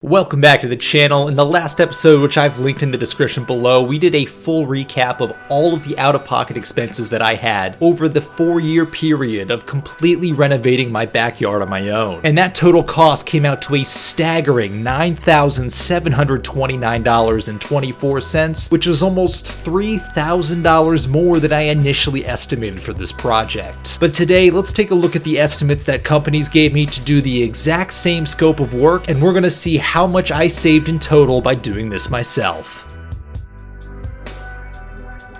Welcome back to the channel. In the last episode, which I've linked in the description below, we did a full recap of all of the out-of-pocket expenses that I had over the 4-year period of completely renovating my backyard on my own. And that total cost came out to a staggering $9,729.24, which was almost $3,000 more than I initially estimated for this project. But today, let's take a look at the estimates that companies gave me to do the exact same scope of work, and we're going to see how much I saved in total by doing this myself.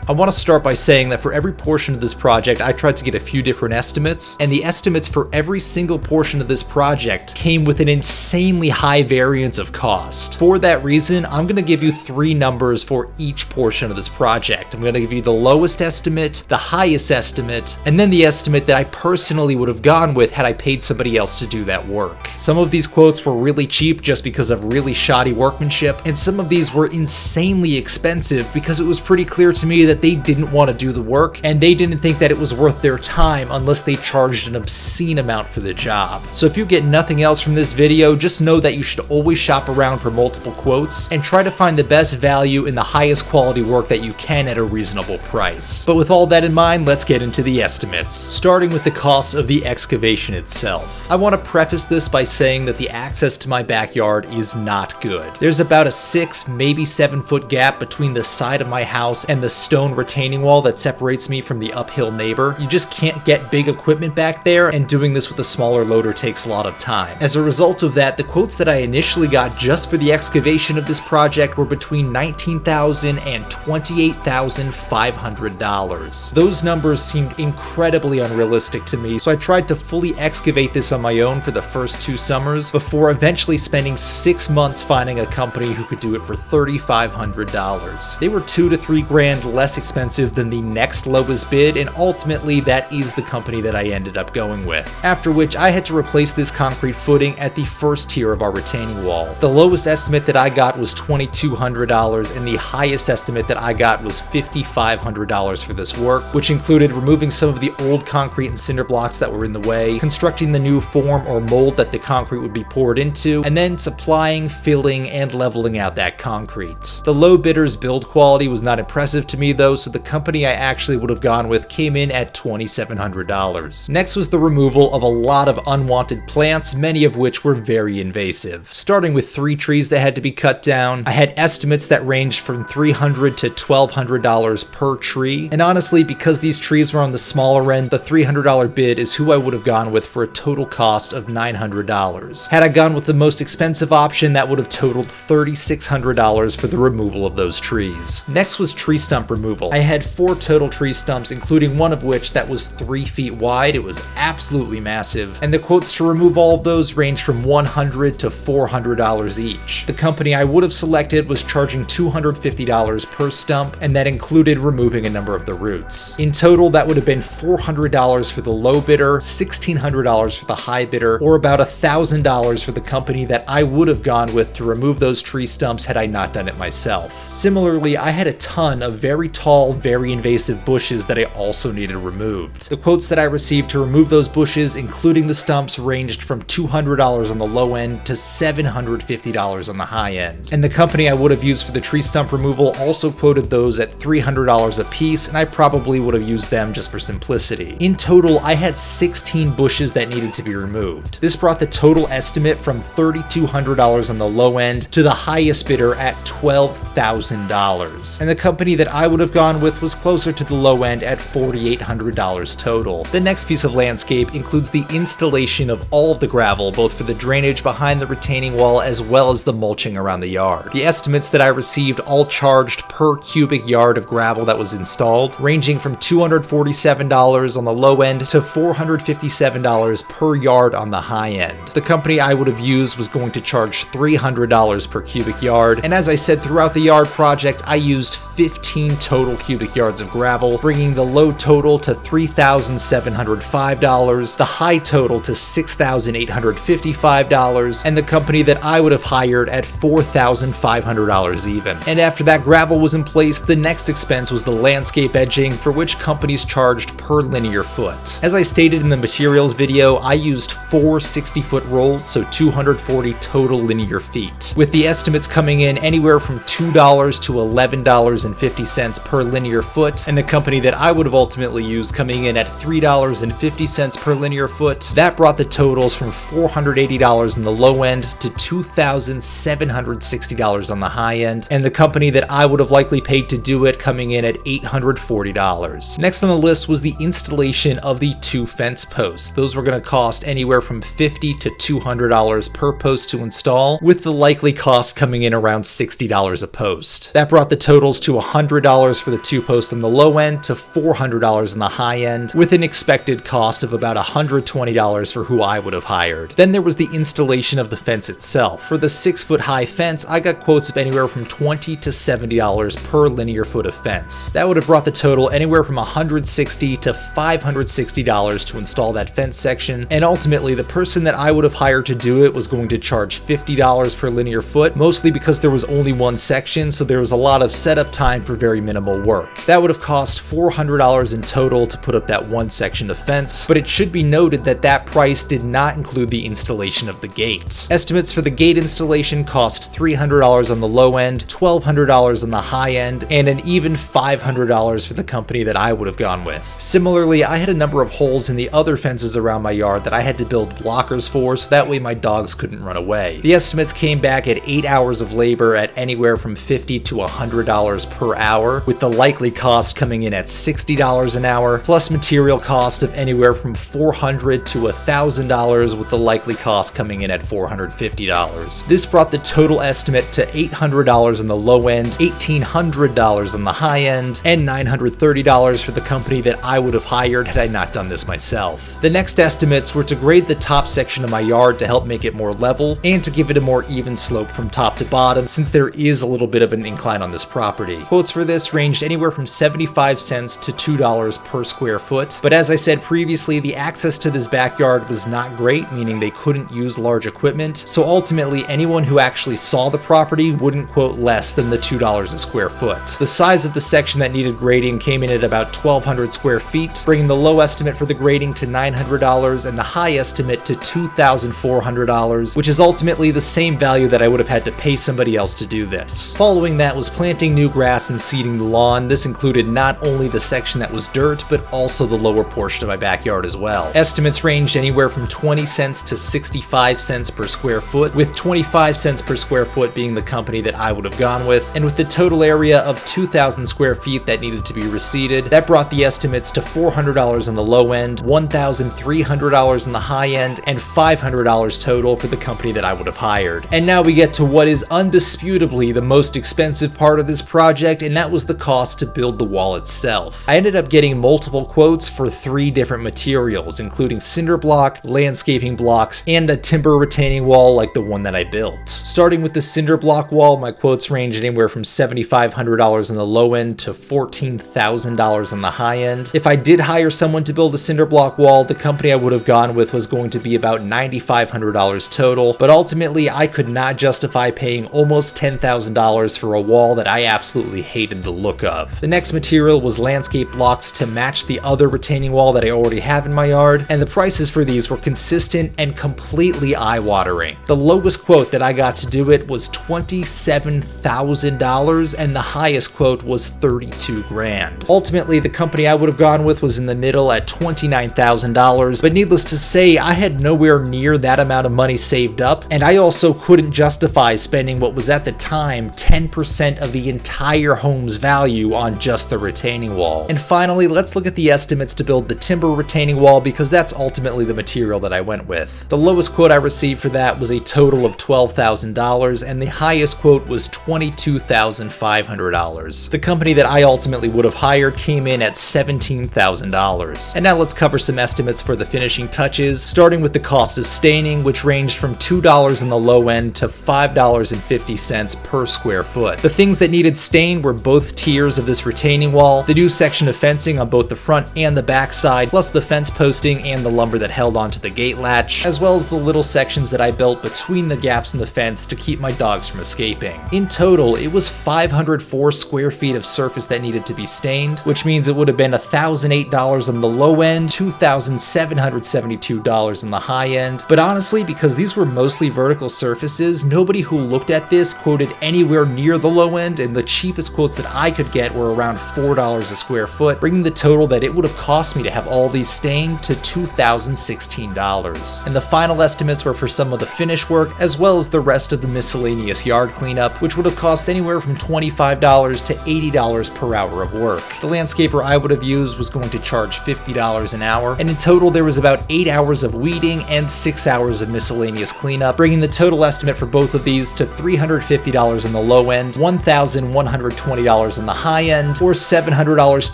I want to start by saying that for every portion of this project, I tried to get a few different estimates, and the estimates for every single portion of this project came with an insanely high variance of cost. For that reason, I'm going to give you 3 numbers for each portion of this project. I'm going to give you the lowest estimate, the highest estimate, and then the estimate that I personally would have gone with had I paid somebody else to do that work. Some of these quotes were really cheap just because of really shoddy workmanship, and some of these were insanely expensive because it was pretty clear to me that they didn't want to do the work, and they didn't think that it was worth their time unless they charged an obscene amount for the job. So if you get nothing else from this video, just know that you should always shop around for multiple quotes and try to find the best value in the highest quality work that you can at a reasonable price. But with all that in mind, let's get into the estimates. Starting with the cost of the excavation itself. I want to preface this by saying that the access to my backyard is not good. There's about a 6, maybe 7 foot gap between the side of my house and the stone retaining wall that separates me from the uphill neighbor. You just can't get big equipment back there, and doing this with a smaller loader takes a lot of time. As a result of that, the quotes that I initially got just for the excavation of this project were between $19,000 and $28,500. Those numbers seemed incredibly unrealistic to me, so I tried to fully excavate this on my own for the first 2 summers before eventually spending 6 months finding a company who could do it for $3,500. They were $2 to $3 grand less expensive than the next lowest bid, and ultimately that is the company that I ended up going with. After which I had to replace this concrete footing at the first tier of our retaining wall. The lowest estimate that I got was $2,200, and the highest estimate that I got was $5,500 for this work, which included removing some of the old concrete and cinder blocks that were in the way, constructing the new form or mold that the concrete would be poured into, and then supplying, filling, and leveling out that concrete. The low bidder's build quality was not impressive to me though, so the company I actually would have gone with came in at $2,700. Next was the removal of a lot of unwanted plants, many of which were very invasive. Starting with 3 trees that had to be cut down, I had estimates that ranged from $300 to $1,200 per tree, and honestly, because these trees were on the smaller end, the $300 bid is who I would have gone with for a total cost of $900. Had I gone with the most expensive option, that would have totaled $3,600 for the removal of those trees. Next was tree stump removal. I had 4 total tree stumps, including one of which that was 3 feet wide. It was absolutely massive, and the quotes to remove all of those ranged from $100 to $400 each. The company I would have selected was charging $250 per stump, and that included removing a number of the roots. In total, that would have been $400 for the low bidder, $1,600 for the high bidder, or about $1,000 for the company that I would have gone with to remove those tree stumps had I not done it myself. Similarly, I had a ton of very tall, very invasive bushes that I also needed removed. The quotes that I received to remove those bushes, including the stumps, ranged from $200 on the low end to $750 on the high end. And the company I would have used for the tree stump removal also quoted those at $300 a piece, and I probably would have used them just for simplicity. In total, I had 16 bushes that needed to be removed. This brought the total estimate from $3,200 on the low end to the highest bidder at $12,000. And the company that I would have gone with was closer to the low end at $4,800 total. The next piece of landscape includes the installation of all of the gravel, both for the drainage behind the retaining wall as well as the mulching around the yard. The estimates that I received all charged per cubic yard of gravel that was installed, ranging from $247 on the low end to $457 per yard on the high end. The company I would have used was going to charge $300 per cubic yard, and as I said, throughout the yard project, I used 15 total total cubic yards of gravel, bringing the low total to $3,705, the high total to $6,855, and the company that I would have hired at $4,500 even. And after that gravel was in place, the next expense was the landscape edging, for which companies charged per linear foot. As I stated in the materials video, I used 4 60-foot rolls, so 240 total linear feet, with the estimates coming in anywhere from $2 to $11.50 per linear foot, and the company that I would have ultimately used coming in at $3.50 per linear foot. That brought the totals from $480 on the low end to $2,760 on the high end, and the company that I would have likely paid to do it coming in at $840. Next on the list was the installation of the 2 fence posts. Those were going to cost anywhere from $50 to $200 per post to install, with the likely cost coming in around $60 a post. That brought the totals to $100 for the 2 posts on the low end to $400 on the high end, with an expected cost of about $120 for who I would have hired. Then there was the installation of the fence itself. For the 6-foot high fence, I got quotes of anywhere from $20 to $70 per linear foot of fence. That would have brought the total anywhere from $160 to $560 to install that fence section, and ultimately the person that I would have hired to do it was going to charge $50 per linear foot, mostly because there was only one section, so there was a lot of setup time for very minimal work. That would have cost $400 in total to put up that one section of fence, but it should be noted that that price did not include the installation of the gate. Estimates for the gate installation cost $300 on the low end, $1,200 on the high end, and an even $500 for the company that I would have gone with. Similarly, I had a number of holes in the other fences around my yard that I had to build blockers for, so that way my dogs couldn't run away. The estimates came back at 8 hours of labor at anywhere from $50 to $100 per hour, with the likely cost coming in at $60 an hour, plus material cost of anywhere from $400 to $1,000, with the likely cost coming in at $450. This brought the total estimate to $800 on the low end, $1,800 on the high end, and $930 for the company that I would have hired had I not done this myself. The next estimates were to grade the top section of my yard to help make it more level, and to give it a more even slope from top to bottom, since there is a little bit of an incline on this property. Quotes for this ranged anywhere from 75 cents to $2 per square foot, but as I said previously, the access to this backyard was not great, meaning they couldn't use large equipment, so ultimately anyone who actually saw the property wouldn't quote less than the $2 a square foot. The size of the section that needed grading came in at about 1,200 square feet, bringing the low estimate for the grading to $900 and the high estimate to $2,400, which is ultimately the same value that I would have had to pay somebody else to do this. Following that was planting new grass and seeding the lawn. This included not only the section that was dirt, but also the lower portion of my backyard as well. Estimates ranged anywhere from 20 cents to 65 cents per square foot, with 25 cents per square foot being the company that I would have gone with, and with the total area of 2,000 square feet that needed to be reseeded, that brought the estimates to $400 on the low end, $1,300 on the high end, and $500 total for the company that I would have hired. And now we get to what is undisputably the most expensive part of this project, and that was the cost to build the wall itself. I ended up getting multiple quotes for 3 different materials, including cinder block, landscaping blocks, and a timber retaining wall like the one that I built. Starting with the cinder block wall, my quotes range anywhere from $7,500 on the low end to $14,000 on the high end. If I did hire someone to build a cinder block wall, the company I would have gone with was going to be about $9,500 total, but ultimately I could not justify paying almost $10,000 for a wall that I absolutely hated the look of. The next material was landscape blocks to match the other retaining wall that I already have in my yard, and the prices for these were consistent and completely eye-watering. The lowest quote that I got to do it was $27,000, and the highest quote was $32 grand. Ultimately, the company I would have gone with was in the middle at $29,000, but needless to say, I had nowhere near that amount of money saved up, and I also couldn't justify spending what was at the time 10% of the entire home's value on just the retaining wall. And finally, let's look at the estimates to build the timber retaining wall, because that's ultimately the material that I went with. The lowest quote I received for that was a total of $12,000, and the highest quote was $22,500. The company that I ultimately would have hired came in at $17,000. And now let's cover some estimates for the finishing touches, starting with the cost of staining, which ranged from $2 on the low end to $5.50 per square foot. The things that needed stain were both tiers of this retaining wall, the new section of fencing on both the front and the back side, plus the fence posting and the lumber that held onto the gate latch, as well as the little sections that I built between the gaps in the fence to keep my dogs from escaping. In total, it was 504 square feet of surface that needed to be stained, which means it would have been $1,008 on the low end, $2,772 on the high end. But honestly, because these were mostly vertical surfaces, nobody who looked at this quoted anywhere near the low end, and the cheapest quotes that I could get were around $4 a square foot, bringing the total that it would have cost me to have all these stained to $2,016. And the final estimates were for some of the finish work, as well as the rest of the miscellaneous yard cleanup, which would have cost anywhere from $25 to $80 per hour of work. The landscaper I would have used was going to charge $50 an hour, and in total there was about 8 hours of weeding and 6 hours of miscellaneous cleanup, bringing the total estimate for both of these to $350 on the low end, $1,120 on the high end, or $700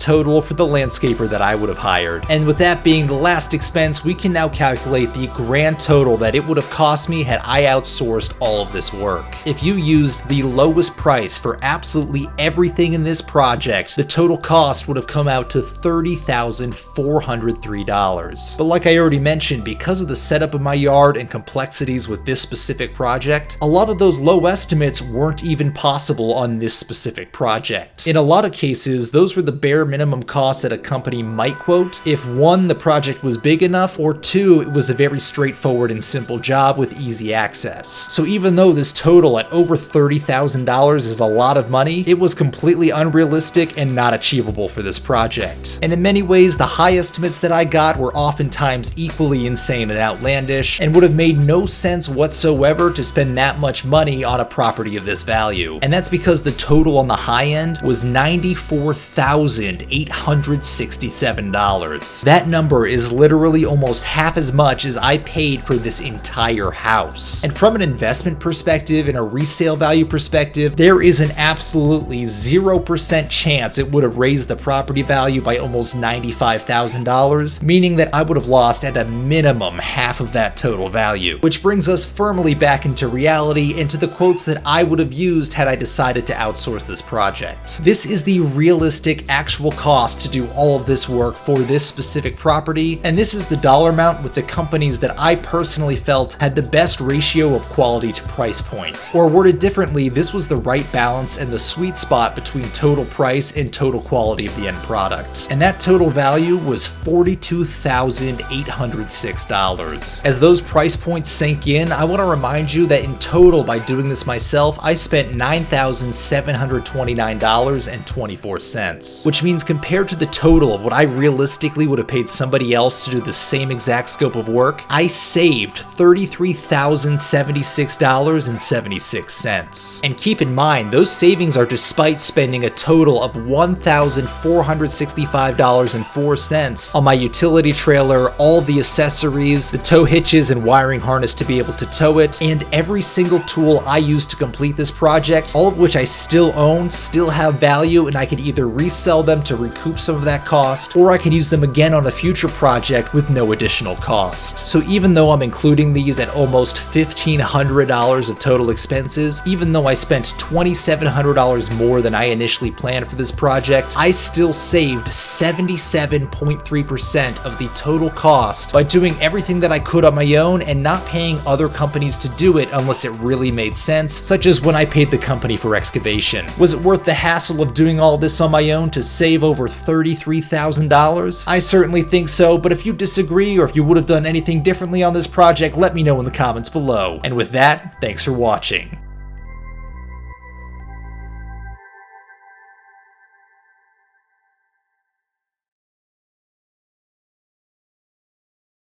total for the landscaper that I would have hired. And with that being the last expense, we can now calculate the grand total that it would have cost me had I outsourced all of this work. If you used the lowest price for absolutely everything in this project, the total cost would have come out to $30,403. But like I already mentioned, because of the setup of my yard and complexities with this specific project, a lot of those low estimates weren't even possible on this specific project. In a lot of cases, those were the bare minimum costs that a company might quote if one, the project was big enough, or two, it was a very straightforward and simple job with easy access. So even though this total at over $30,000 is a lot of money, it was completely unrealistic and not achievable for this project. And in many ways, the high estimates that I got were oftentimes equally insane and outlandish, and would have made no sense whatsoever to spend that much money on a property of this value. And that's because the total on the high end was $94,867. That number is literally almost half as much as I paid for this entire house. And from an investment perspective and a resale value perspective, there is an absolutely 0% chance it would have raised the property value by almost $95,000, meaning that I would have lost at a minimum half of that total value. Which brings us firmly back into reality and to the quotes that I would have used had I decided to outsource this project. This is the realistic actual cost to do all of this work for this specific property, and this is the dollar amount with the companies that I personally felt had the best ratio of quality to price point. Or worded differently, this was the right balance and the sweet spot between total price and total quality of the end product. And that total value was $42,806. As those price points sank in, I want to remind you that in total, by doing this myself, I spent $9,729.24, which means compared to the total of what I realistically would have paid somebody else to do the same exact scope of work, I saved $33,076.76. And keep in mind, those savings are despite spending a total of $1,465.04 on my utility trailer, all the accessories, the tow hitches and wiring harness to be able to tow it, and every single tool I used to complete this project, all of which I still own, still have value, and I could either resell them to recoup some of that cost, or I could use them again on a future project with no additional cost. So even though I'm including these at almost $1,500 of total expenses, even though I spent $2,700 more than I initially planned for this project, I still saved 77.3% of the total cost by doing everything that I could on my own and not paying other companies to do it unless it really made sense, such as when I paid the company for excavation. Was it worth the hassle of doing all this on my own to save over $33,000? I certainly think so, but if you disagree or if you would have done anything differently on this project, let me know in the comments below. And with that, thanks for watching.